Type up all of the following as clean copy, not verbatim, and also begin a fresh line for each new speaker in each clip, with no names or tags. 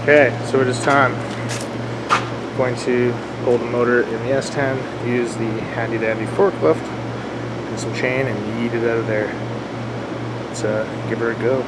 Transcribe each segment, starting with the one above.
Okay, so it is time. I'm going to pull the motor in the S10, use the handy dandy forklift and some chain and yeet it out of there. Let's give her a go.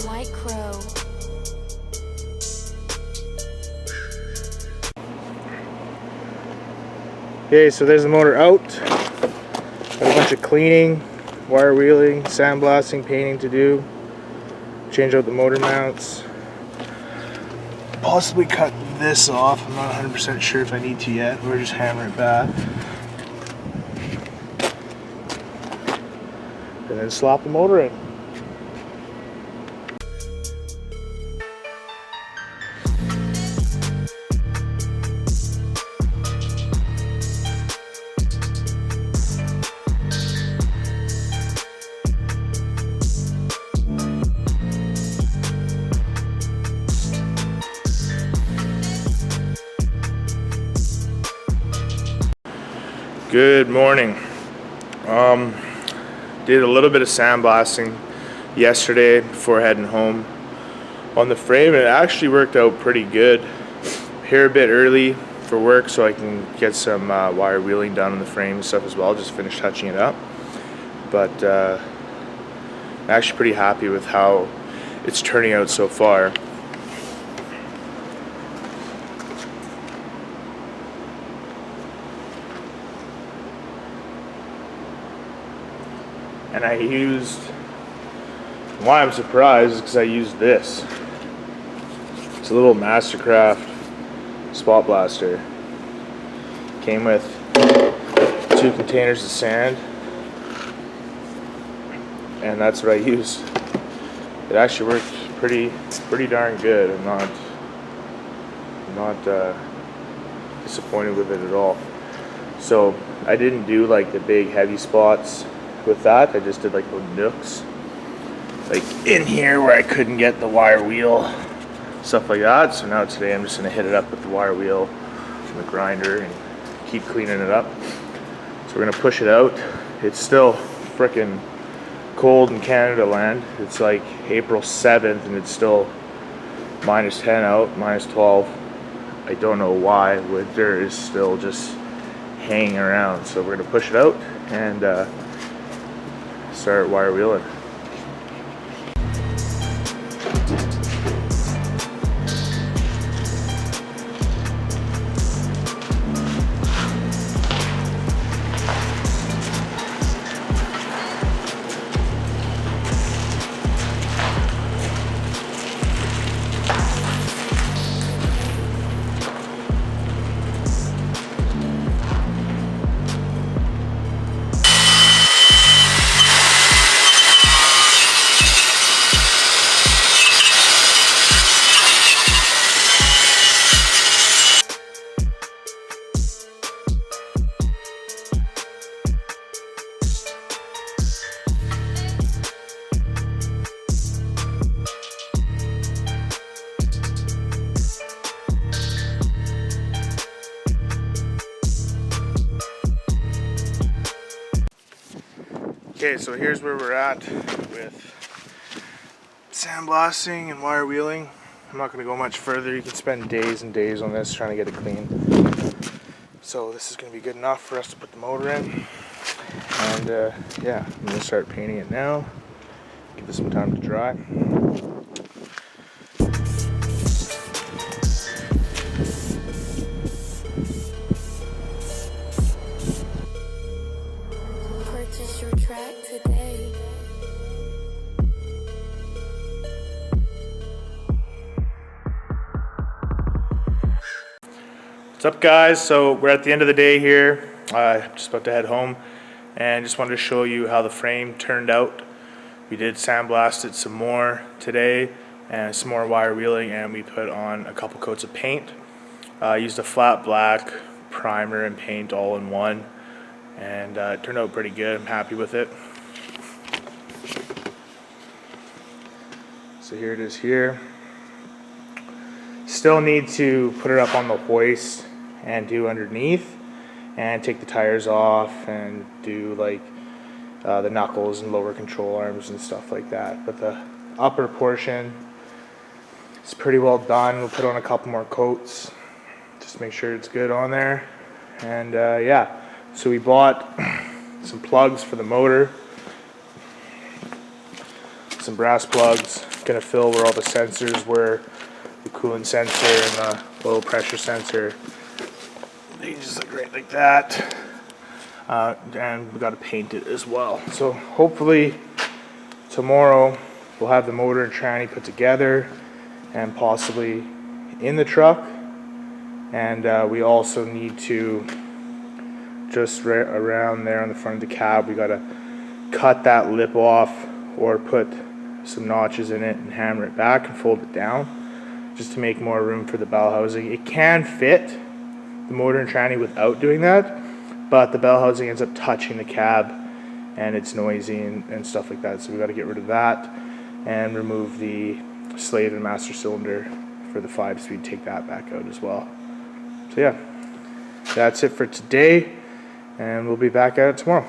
White Crow.
Okay, so there's the motor out. Got a bunch of cleaning, wire wheeling, sandblasting, painting to do. Change out the motor mounts. Possibly cut this off. I'm not 100% sure if I need to yet, or just hammer it back. And then slap the motor in. Good morning. Did a little bit of sandblasting yesterday before heading home on the frame, and it actually worked out pretty good. Here a bit early for work so I can get some wire wheeling done on the frame and stuff as well. Just finished touching it up, but I'm actually pretty happy with how it's turning out so far. And I used, why I'm surprised is because I used this. It's a little Mastercraft spot blaster. Came with 2 containers of sand, and that's what I used. It actually worked pretty darn good. I'm not disappointed with it at all. So I didn't do like the big heavy spots with that. I just did like little nooks, like in here where I couldn't get the wire wheel, stuff like that. So now today I'm just gonna hit it up with the wire wheel and the grinder and keep cleaning it up. So we're gonna push it out. It's still freaking cold in Canada land. It's like April 7th and it's still -10 out, -12. I don't know why. Winter is still just hanging around. So we're gonna push it out and start wire wheeling. Okay, so here's where we're at with sandblasting and wire wheeling. I'm not going to go much further. You can spend days and days on this trying to get it clean. So this is going to be good enough for us to put the motor in. And yeah, I'm going to start painting it now. Give it some time to dry.
Purchase your track today.
What's up, guys? So we're at the end of the day here. Just about to head home, and just wanted to show you how the frame turned out. We did sandblast it some more today, and some more wire wheeling, and we put on a couple coats of paint. Used a flat black primer and paint all in one. and it turned out pretty good. I'm happy with it. So here it is here. Still need to put it up on the hoist and do underneath and take the tires off and do like the knuckles and lower control arms and stuff like that. But the upper portion is pretty well done. We'll put on a couple more coats, just make sure it's good on there. And yeah, so we bought some plugs for the motor, some brass plugs. Gonna fill where all the sensors were, the coolant sensor and the low pressure sensor. They just look right like that. And we got to paint it as well. So hopefully tomorrow we'll have the motor and tranny put together and possibly in the truck. And we also need to, just right around there on the front of the cab, we got to cut that lip off or put some notches in it and hammer it back and fold it down just to make more room for the bell housing. It can fit the motor and tranny without doing that, but the bell housing ends up touching the cab and it's noisy and stuff like that, so we got to get rid of that and remove the slave and master cylinder for the 5-speed, take that back out as well. So yeah, that's it for today, and we'll be back at it tomorrow.